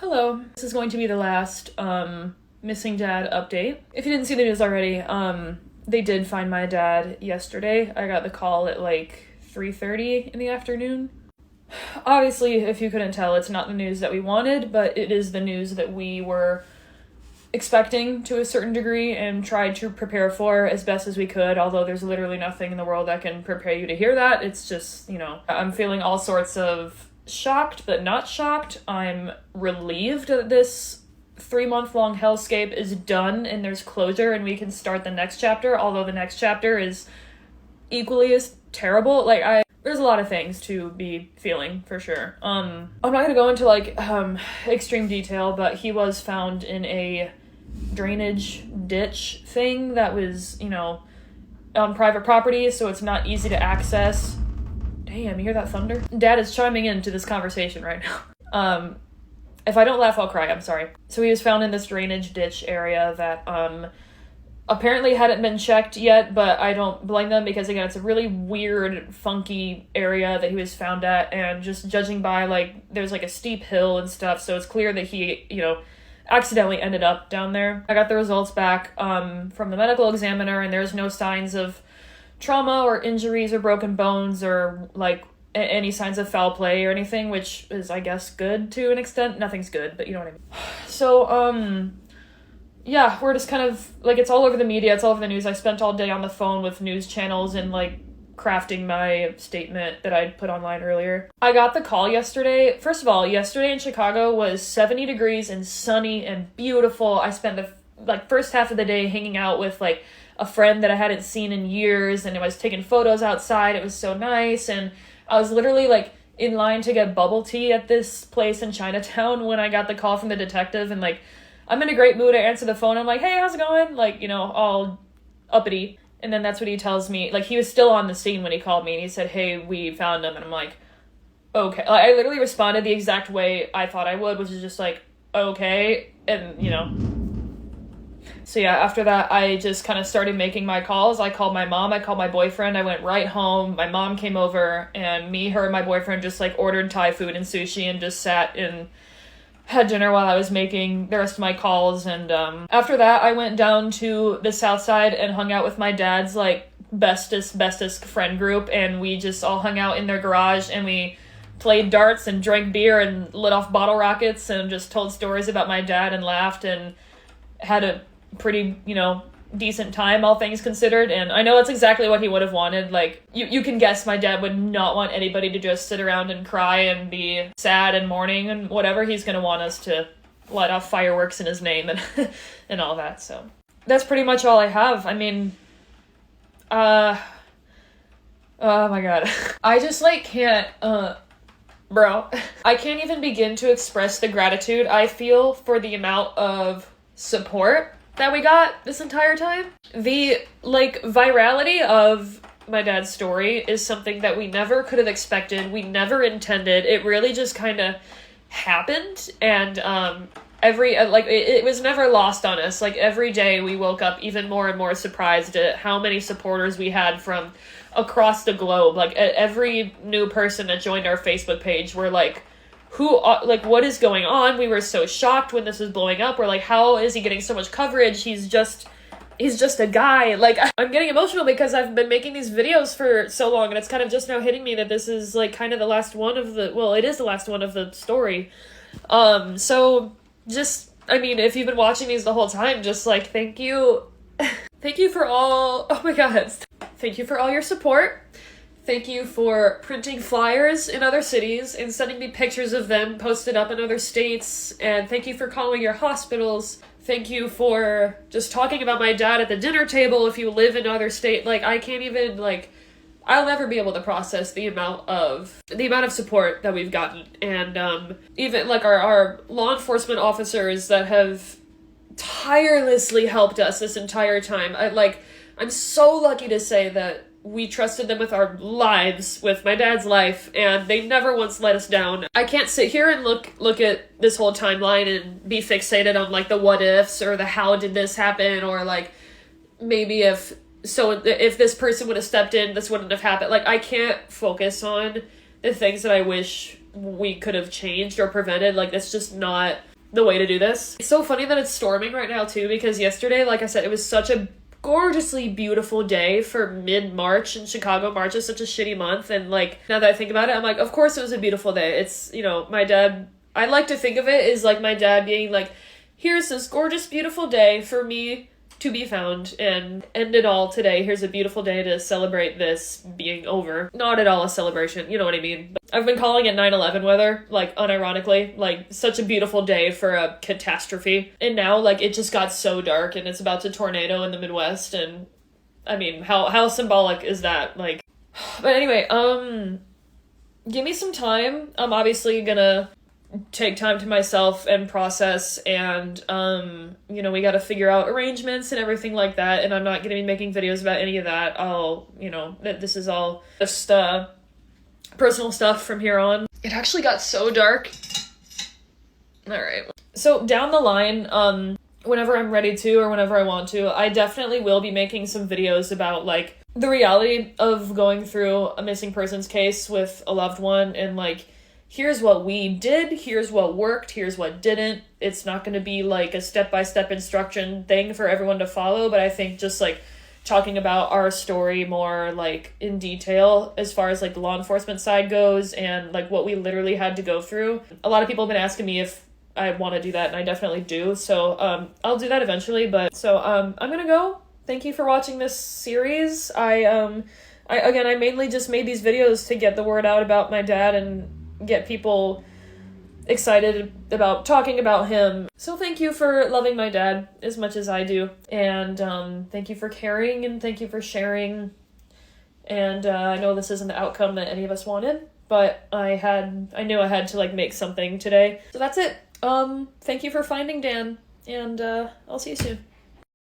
Hello. This is going to be the last missing dad update. If you didn't see the news already, they did find my dad yesterday. I got the call at like 3:30 in the afternoon. Obviously, if you couldn't tell, it's not the news that we wanted, but it is the news that we were expecting to a certain degree and tried to prepare for as best as we could, although there's literally nothing in the world that can prepare you to hear that. It's just, I'm feeling all sorts of shocked, but not shocked. I'm relieved that this 3-month-long hellscape is done and there's closure and we can start the next chapter, although the next chapter is equally as terrible. There's a lot of things to be feeling, for sure. I'm not gonna go into, extreme detail, but he was found in a drainage ditch thing that was, on private property, so it's not easy to access. Damn, you hear that thunder? Dad is chiming into this conversation right now. If I don't laugh, I'll cry, I'm sorry. So he was found in this drainage ditch area that, apparently hadn't been checked yet, but I don't blame them because, again, it's a really weird, funky area that he was found at, and just judging by, there's, a steep hill and stuff, so it's clear that he, accidentally ended up down there. I got the results back from the medical examiner, and there's no signs of trauma or injuries or broken bones or, any signs of foul play or anything, which is, I guess, good to an extent. Nothing's good, but you know what I mean. So, yeah, we're just kind of, it's all over the media, it's all over the news. I spent all day on the phone with news channels and, crafting my statement that I'd put online earlier. I got the call yesterday. First of all, yesterday in Chicago was 70 degrees and sunny and beautiful. I spent the, first half of the day hanging out with, a friend that I hadn't seen in years, and I was taking photos outside. It was so nice, and I was literally, in line to get bubble tea at this place in Chinatown when I got the call from the detective, and, I'm in a great mood. I answer the phone. I'm like, hey, how's it going? All uppity. And then that's what he tells me. He was still on the scene when he called me, and he said, hey, we found him. And I'm like, okay. I literally responded the exact way I thought I would, which is just okay. And, So yeah, after that, I just kind of started making my calls. I called my mom. I called my boyfriend. I went right home. My mom came over, and me, her, and my boyfriend just, ordered Thai food and sushi and just sat and had dinner while I was making the rest of my calls. And after that, I went down to the south side and hung out with my dad's bestest friend group, and we just all hung out in their garage, and we played darts and drank beer and lit off bottle rockets and just told stories about my dad and laughed and had a pretty, decent time, all things considered. And I know that's exactly what he would have wanted. You can guess my dad would not want anybody to just sit around and cry and be sad and mourning and whatever. He's going to want us to light off fireworks in his name and and all that. So that's pretty much all I have. I mean, oh my god. I just can't, bro. I can't even begin to express the gratitude I feel for the amount of support that we got this entire time. The, virality of my dad's story is something that we never could have expected. We never intended. It really just kind of happened, and it was never lost on us. Every day we woke up even more and more surprised at how many supporters we had from across the globe. Every new person that joined our Facebook page were what is going on? We were so shocked when this was blowing up. We're how is he getting so much coverage? He's just a guy. I'm getting emotional because I've been making these videos for so long, and it's kind of just now hitting me that this is kind of the last one of it is the last one of the story. So just, if you've been watching these the whole time, just thank you. Thank you for all, oh my god. Thank you for all your support. Thank you for printing flyers in other cities and sending me pictures of them posted up in other states. And thank you for calling your hospitals. Thank you for just talking about my dad at the dinner table if you live in other state. I can't even, I'll never be able to process the amount of support that we've gotten. And even, our law enforcement officers that have tirelessly helped us this entire time. I'm so lucky to say that we trusted them with our lives, with my dad's life, and they never once let us down. I can't sit here and look at this whole timeline and be fixated on the what ifs or the how did this happen, or maybe if this person would have stepped in, this wouldn't have happened. I can't focus on the things that I wish we could have changed or prevented. That's just not the way to do this. It's so funny that it's storming right now too, because yesterday, like I said, it was such a gorgeously beautiful day for mid-March in Chicago. March is such a shitty month, and like now that I think about it, I'm like, of course it was a beautiful day. It's, you know, my dad, I like to think of it as like my dad being like, here's this gorgeous beautiful day for me to be found, and end it all today. Here's a beautiful day to celebrate this being over. Not at all a celebration, you know what I mean? But I've been calling it 9/11 weather, like unironically, like such a beautiful day for a catastrophe. And now like it just got so dark and it's about to tornado in the Midwest, and I mean, how symbolic is that? Like, but anyway, give me some time. I'm obviously gonna take time to myself and process, and you know, we got to figure out arrangements and everything like that, and I'm not going to be making videos about any of that. I'll, you know, this is all just personal stuff from here on. It actually got so dark. All right, so down the line, whenever I'm ready to or whenever I want to, I definitely will be making some videos about like the reality of going through a missing persons case with a loved one, and like, here's what we did, here's what worked, here's what didn't. It's not going to be like a step-by-step instruction thing for everyone to follow, but I think just like talking about our story more like in detail as far as like the law enforcement side goes, and like what we literally had to go through. A lot of people have been asking me if I want to do that, and I definitely do. So I'll do that eventually, but so I'm going to go. Thank you for watching this series. I mainly just made these videos to get the word out about my dad and get people excited about talking about him. So thank you for loving my dad as much as I do, and thank you for caring, and thank you for sharing. And I know this isn't the outcome that any of us wanted, but I knew I had to like make something today. So that's it. Thank you for finding Dan, and I'll see you soon.